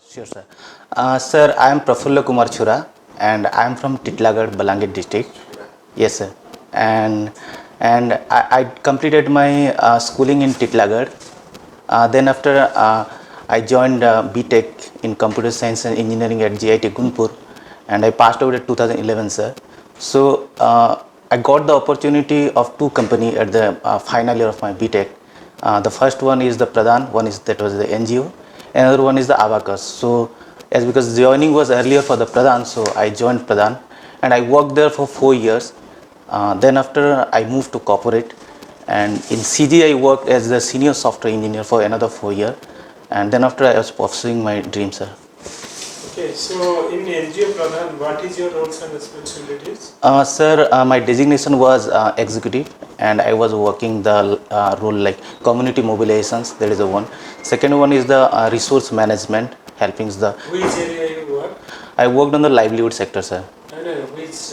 Sure, sir. Sir, I am Prafulla Kumar CHHURA and I am from Titlagad, Balangir district. Yes, sir. And I completed my schooling in Titlagad. Then after I joined BTech in Computer Science and Engineering at GIT Gunpur, and I passed out at 2011, sir. So I got the opportunity of two company at the final year of my BTech. The first one is the Pradhan, one is that was the NGO, another one is the Abacus. So as because joining was earlier for the Pradhan, so I joined Pradhan and I worked there for 4 years. Then after I moved to corporate, and in CG I worked as the senior software engineer for another 4 years, and then after I was pursuing my dream, sir. Okay, so in NGO Pradhan, what is your roles and responsibilities? Sir, my designation was executive, and I was working the role like community mobilizations. That is the one. Second one is the resource management, helping the. Which area you work? I worked on the livelihood sector, sir. No, which?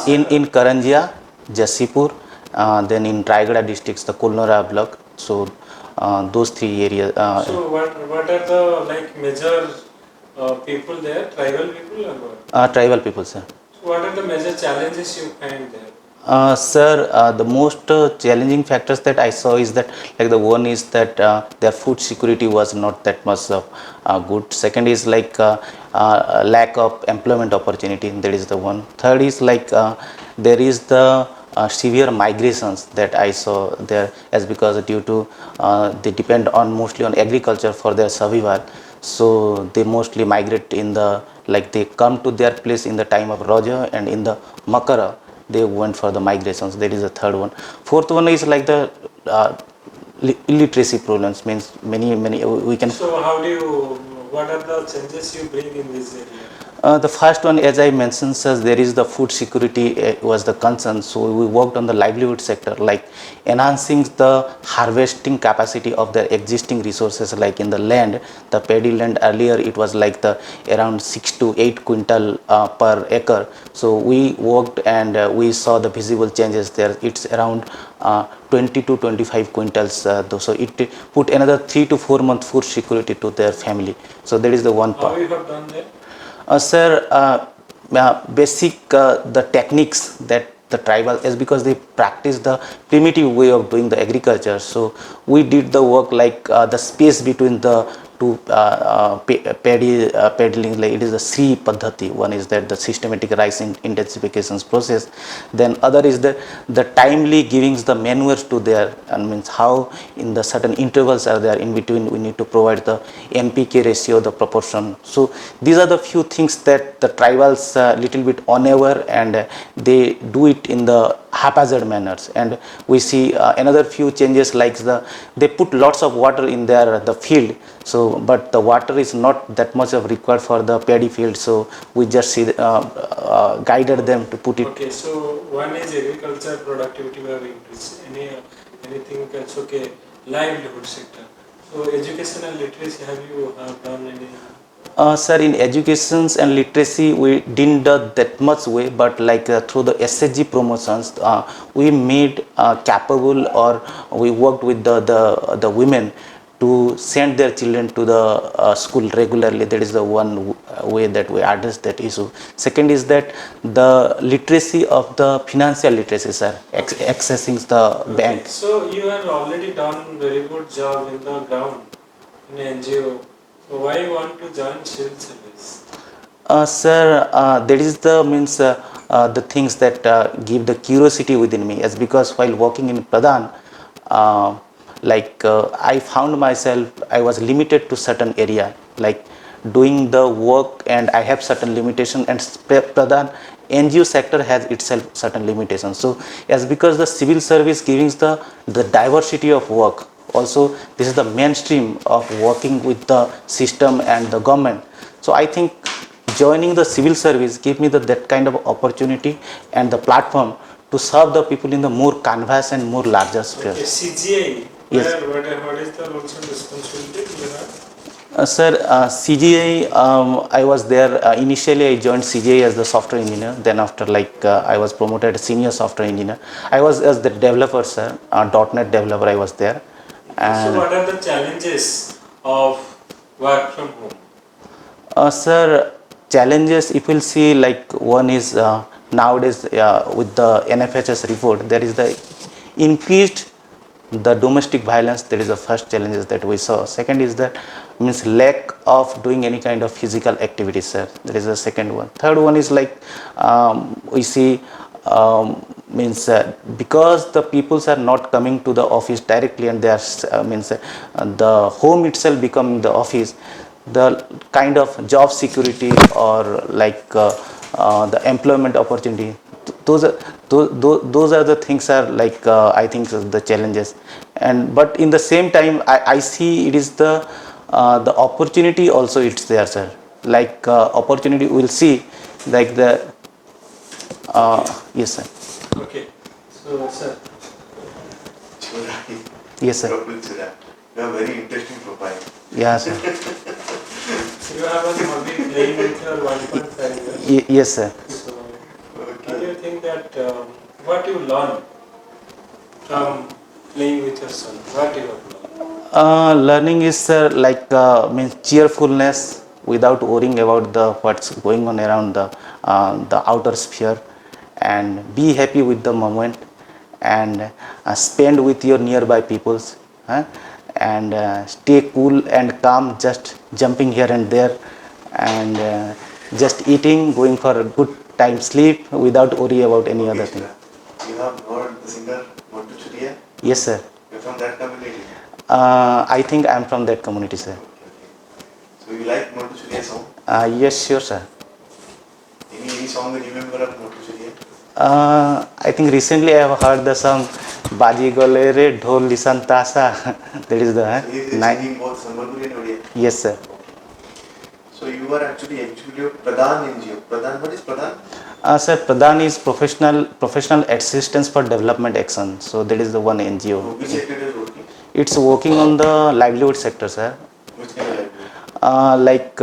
In Karanjia, Jassipur, then in Raigada districts, the Kulnora block. So those three areas. So what are the like major people there? Tribal people or what? Tribal people, sir. So what are the major challenges you find there? Sir, the most challenging factors that I saw is that like the one is that their food security was not that much good. Second is like lack of employment opportunity. That is the one. Third is like there is the severe migrations that I saw there, as because due to they depend on mostly on agriculture for their survival. So they mostly migrate in the like they come to their place in the time of Raja, and in the Makara they went for the migrations. That is the third one. Fourth one is like the illiteracy problems, means many we can. So how do you? What are the changes you bring in this area? The first one, as I mentioned, says there is the food security was the concern. So we worked on the livelihood sector, like enhancing the harvesting capacity of the existing resources, like in the land, the paddy land earlier it was like the around 6 to 8 quintal per acre. So we worked and we saw the visible changes there. It's around 20 to 25 quintals. So it put another 3 to 4 month food security to their family. So that is the one part. How you have done that? Sir, basic the techniques that the tribal is, because they practice the primitive way of doing the agriculture. So we did the work like the space between the two paddling, like it is the Sri Paddhati. One is that the systematic rice intensifications process. Then other is the timely giving the manures to their, and means how in the certain intervals are there in between we need to provide the NPK ratio, the proportion. So these are the few things that the tribals little bit unaware, and they do it in the haphazard manners. And we see another few changes like they put lots of water in their the field. So but the water is not that much of required for the paddy field. So we just see guided them to put it. Okay, so one is agriculture productivity we have increased. Anything else? Okay, livelihood sector. So education and literacy, have you done any? Sir, in education and literacy, we didn't do that much way, but like through the SHG promotions, we made capable, or we worked with the women to send their children to the school regularly. That is the one way that we address that issue. Second is that the literacy of the financial literacy, sir, accessing the bank. So you have already done very good job in the ground in NGO. So why you want to join civil service? Sir, that is the means the things that give the curiosity within me, as because while working in Pradhan, I found myself, I was limited to certain area, like doing the work, and I have certain limitation, and Pradhan NGO sector has itself certain limitations. So as because the civil service gives the diversity of work. Also, this is the mainstream of working with the system and the government. So I think joining the civil service gave me that kind of opportunity and the platform to serve the people in the more canvas and more larger sphere. Okay, CGI. Yes. What is the roles and responsibility you have? Sir, CGI, I was there initially. I joined CGI as the software engineer. Then after I was promoted as senior software engineer. I was as the developer, sir, .NET developer. I was there. So what are the challenges of work from home? Sir, challenges if we'll see, like one is nowadays with the NFHS report, there is the increased the domestic violence. That is the first challenges that we saw. Second is that means lack of doing any kind of physical activity, sir. That is the second one. Third one is like we see means because the peoples are not coming to the office directly, and they are means the home itself becoming the office, the kind of job security or like the employment opportunity, those are those are the things are like I think the challenges. And but in the same time I see it is the opportunity also it's there, sir. Like opportunity we'll see like the yes, sir. Okay. So, sir, Chhura, Yes, sir. Praful Chhura. You have very interesting profile. Yeah, sir. you have a hobby playing with your 1.5 years. Yes, sir. So, how do Okay. you think that what you learn from playing with your son? What you have learned? Learning is like means cheerfulness without worrying about the what's going on around the outer sphere, and be happy with the moment, and spend with your nearby peoples, huh? And stay cool and calm, just jumping here and there, and just eating, going for a good time sleep without worry about any other thing. Chhura, you have heard the singer Montu Churia? Yes, sir. You're from that community? I think I'm from that community, sir. Okay. So you like Montu Churia song? Yes, sure, sir. Any song that you remember of Montu Churia? I think recently I have heard the song Baji Gole Re Dhol Lisan Tasa. That is the So he is nine. singing both Sambalpuri and Odia. Yes, sir. So you are actually executive Pradhan NGO. Pradhan, what is Pradhan? Sir, Pradhan is professional assistance for development action. So that is the one NGO. Which sector is working? It's working on the livelihood sector, sir. Which kind of livelihood? Like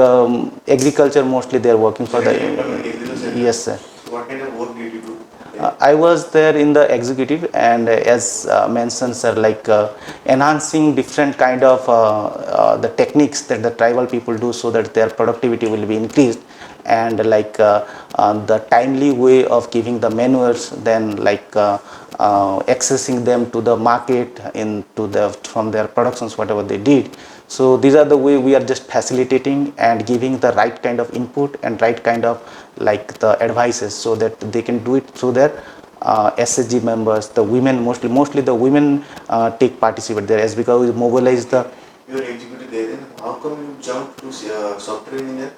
agriculture mostly they are working for the. Agriculture sector. Yes, sir. So what kind of work did you do? I was there in the executive, and as mentioned, sir, like enhancing different kind of the techniques that the tribal people do so that their productivity will be increased, and like the timely way of giving the manures, then like accessing them to the market into the from their productions whatever they did. So these are the way we are just facilitating and giving the right kind of input and right kind of like the advices so that they can do it through their SHG members, the women, mostly the women take participate there, as because we mobilize the. You are executive there, then how come you jumped to software engineer?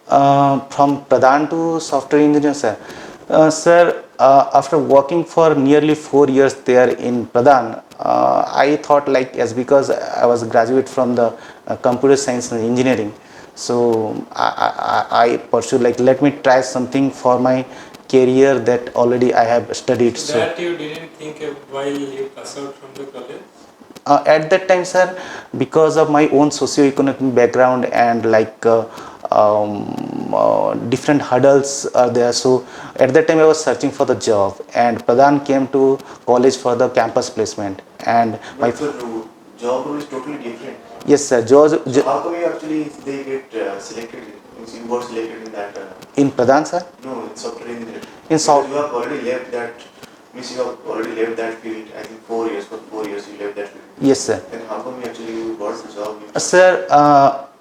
From Pradhan to software engineer, sir. Sir, after working for nearly 4 years there in Pradhan, I thought like as because I was a graduate from the computer science and engineering, so I pursued like let me try something for my career that already I have studied. So So that you didn't think of while you pass out from the college? at that time, sir, because of my own socio-economic background and like different hurdles are there, so at that time I was searching for the job, and Pradhan came to college for the campus placement, and my But the job role is totally different. yes, sir, So how come you actually they get selected? Means you got selected in that? in Pradhan, sir, No, in software engineering. in Because soft. you have already left that. Means you have already left that field. I think 4 years. For 4 years you left that field. Yes, sir. Then how come you actually got the job? Sir,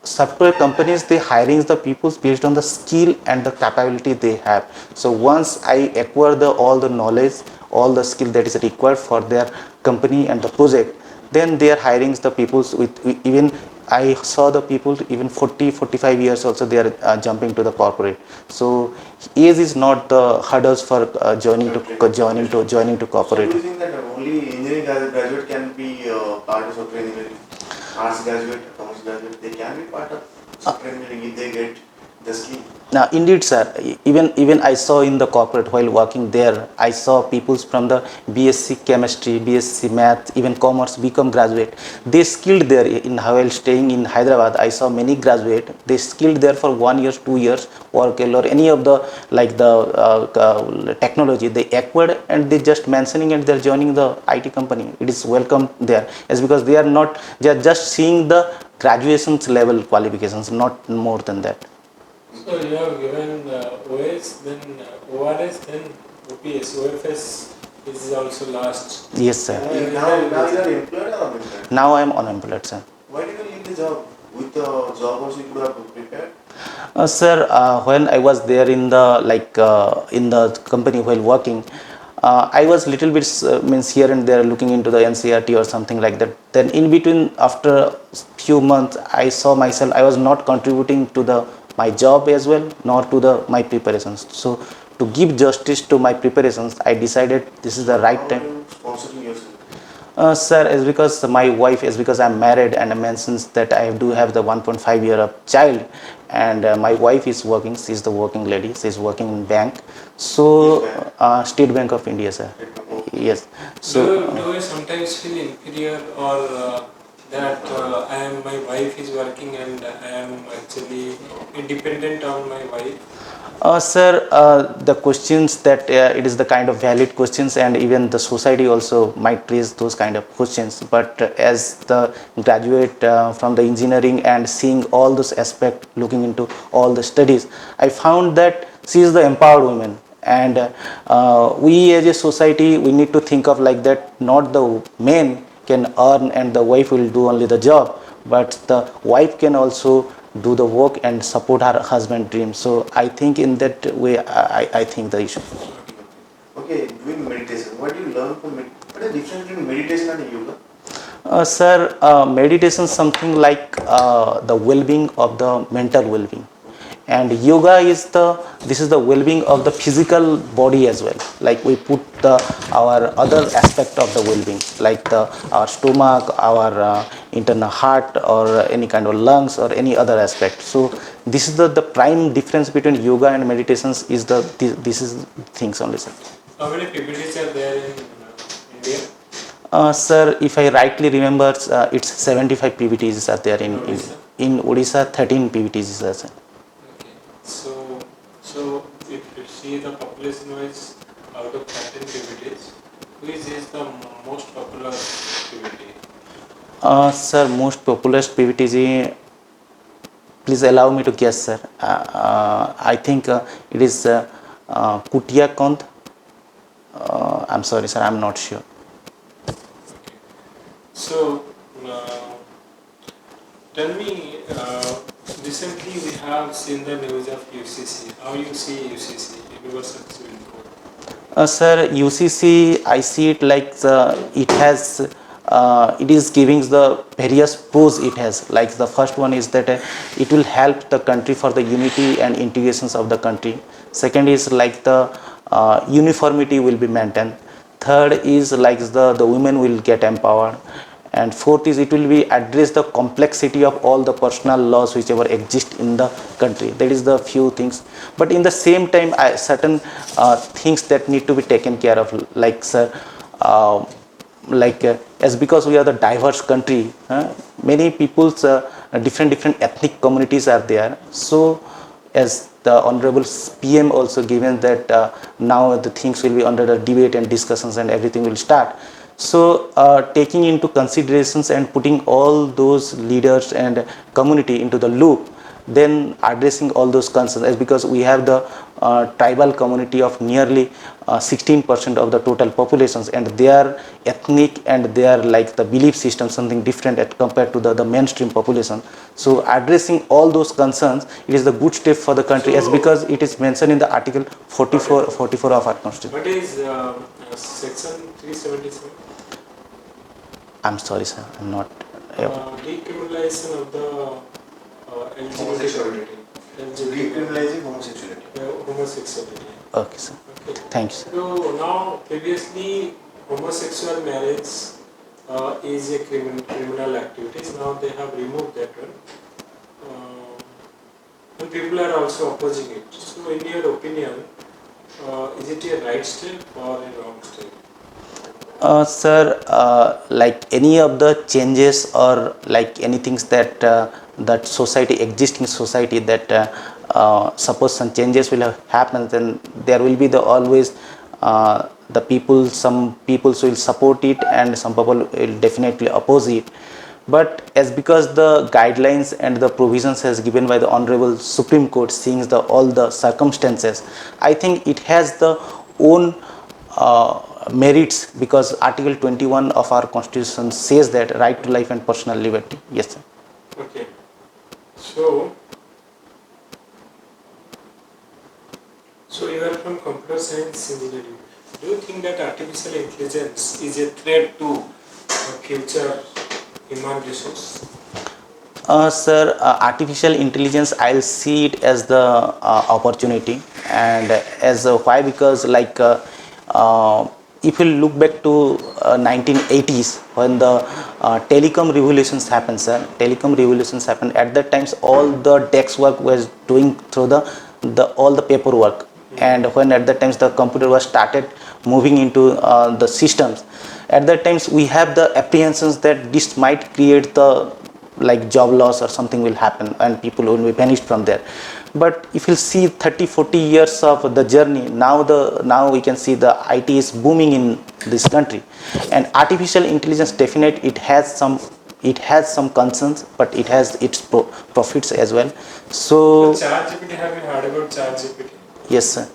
software companies, they hiring the people based on the skill and the capability they have. So once I acquire the all the knowledge, all the skill that is required for their company and the project, then they are hiring the people with even I saw the people even 40-45 years also they are jumping to the corporate. So age is not the hurdles for joining to So corporate. do you think that only engineering graduate can be part of software engineering? Arts graduate, commerce graduate, they can be part of software engineering if they get the skill. Indeed, sir. Even I saw in the corporate while working there, I saw people from the BSc chemistry, BSc math, even commerce become graduate. They skilled there in while staying in Hyderabad. I saw many graduate. They skilled there for 1 year, 2 years, work or any of the like the technology they acquired, and they just mentioning and they're joining the IT company. It is welcome there, as because they are not, they are just seeing the graduations level qualifications, not more than that. So you have given OS, then ORS, then OPS. OFS is also last. Yes, sir. Now you are employed or unemployed? Now I am unemployed, sir. Why did you leave the job? With the job also you could have prepared? Sir, when I was there in the in the company while working, I was little bit means here and there looking into the NCRT or something like that. Then in between, after few months, I saw myself I was not contributing to the my job as well, nor to the my preparations. So to give justice to my preparations, I decided this is the right How are time. you sponsoring yourself? Sir, is because my wife is because I'm married, and I mentions that I do have the 1.5 year of child, and my wife is working. She's the working lady. She's working in bank. So Which bank? State Bank of India, sir. Okay. Yes. So Do you sometimes feel inferior, or that my wife is working and I am actually dependent on my wife? Sir, the questions that it is the kind of valid questions, and even the society also might raise those kind of questions. But as the graduate from the engineering and seeing all those aspects, looking into all the studies, I found that she is the empowered woman. And we as a society, we need to think of like that. Not the man can earn and the wife will do only the job, but the wife can also do the work and support her husband dream. So I think in that way, I think the issue. Okay, doing meditation. What do you learn from meditation? What is the difference between meditation and yoga? Sir, meditation is something like the well-being of the mental well-being, and yoga is this is the well-being of the physical body as well. Like we put our other aspect of the well-being, like our stomach, our internal heart, or any kind of lungs, or any other aspect. So this is the prime difference between yoga and meditations is this is things only, sir. How many PPTs are there in India? Sir, if I rightly remember, it's 75 PPTs are there in Odisha? in Odisha. 13 PPTs are, sir. Okay. So if you see the population wise, out of 13 PPTs, which is the most popular PPT? Sir, most popular PPTG, please allow me to guess, sir. I think it is Cuttack. I'm sorry, sir, I'm not sure. So, tell me, recently we have seen the news of UCC. How you see UCC, Universal Civil Code? Sir, UCC, I see it like it has, it is giving the various pros it has. Like the first one is that it will help the country for the unity and integrations of the country. Second is like the uniformity will be maintained. Third is like the women will get empowered. And fourth is it will be address the complexity of all the personal laws whichever exist in the country. That is the few things. But in the same time, certain things that need to be taken care of, like sir, as because we are the diverse country, many people's different ethnic communities are there. So as the honorable PM also given that now the things will be under the debate and discussions and everything will start. So taking into considerations and putting all those leaders and community into the loop, then addressing all those concerns, as because we have the tribal community of nearly 16% of the total populations, and their ethnic and their like the belief system something different as compared to the mainstream population. So addressing all those concerns, it is the good step for the country, as because it is mentioned in the article 44 of our constitution. What is section 377? I'm sorry, sir, I'm not. Decriminalization of the LGBT Decriminalizing homosexuality. homosexuality. Okay, sir. Okay. Thank you, sir. So now previously homosexual marriage is a criminal activity. Now they have removed that one. and people are also opposing it. So in your opinion, is it a right step or a wrong step? Sir, like any of the changes or like anything that society, existing society, that suppose some changes will have happened, then there will be the always the people, some people will support it and some people will definitely oppose it. But as because the guidelines and the provisions has given by the Honorable Supreme Court, seeing the all the circumstances, I think it has the own merits, because Article 21 of our Constitution says that right to life and personal liberty. Yes, sir. Okay. So you are from computer science engineering. Do you think that artificial intelligence is a threat to future human resource? Sir, artificial intelligence, I'll see it as the opportunity, and as why, because like if you look back to 1980s, when the telecom revolutions happened, sir, telecom revolutions happened. At that times, all the desk work was doing through the all the paperwork, and when at that times the computer was started moving into the systems, at that times we have the apprehensions that this might create the like job loss or something will happen and people will be vanished from there. But if you see 30-40 years of the journey, now we can see the IT is booming in this country, and artificial intelligence, definite it has some concerns, but it has its profits as well. So ChatGPT, have you heard about ChatGPT? yes, sir.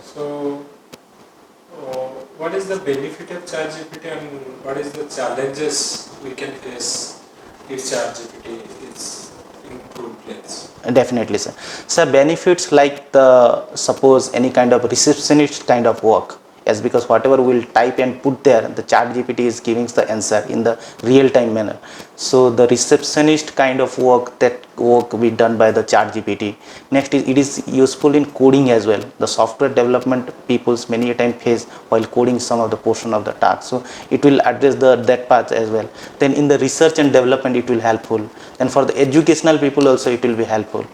So what is the benefit of ChatGPT and what is the challenges we can face if ChatGPT is in good place? Definitely, sir. Sir, benefits like the suppose any kind of receptionist kind of work, as because whatever we'll type and put there, the chat GPT is giving the answer in the real time manner. So the receptionist kind of work, that work be done by the chat GPT. Next is it is useful in coding as well. The software development people's many a time face while coding some of the portion of the task. So it will address that part as well. Then in the research and development it will helpful. Then for the educational people also it will be helpful,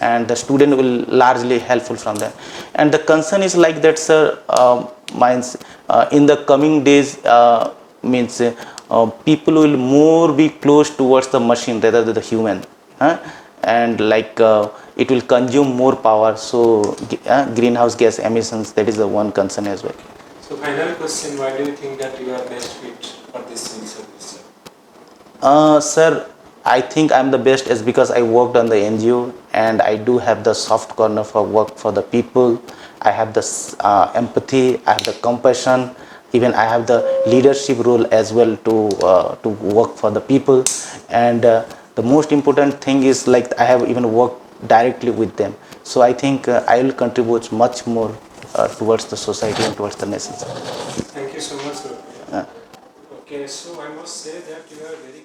and the student will largely helpful from that. And the concern is like that, sir, means in the coming days, means people will more be close towards the machine rather than the human, and like it will consume more power, so greenhouse gas emissions, that is the one concern as well. So final question, why do you think that you are best fit for this civil service? Sir, I think I'm the best is because I worked on the NGO and I do have the soft corner for work for the people. I have the empathy, I have the compassion, even I have the leadership role as well to work for the people. And the most important thing is like I have even worked directly with them. So I think I will contribute much more towards the society and towards the nation. Thank you so much, sir. Okay, so I must say that you are very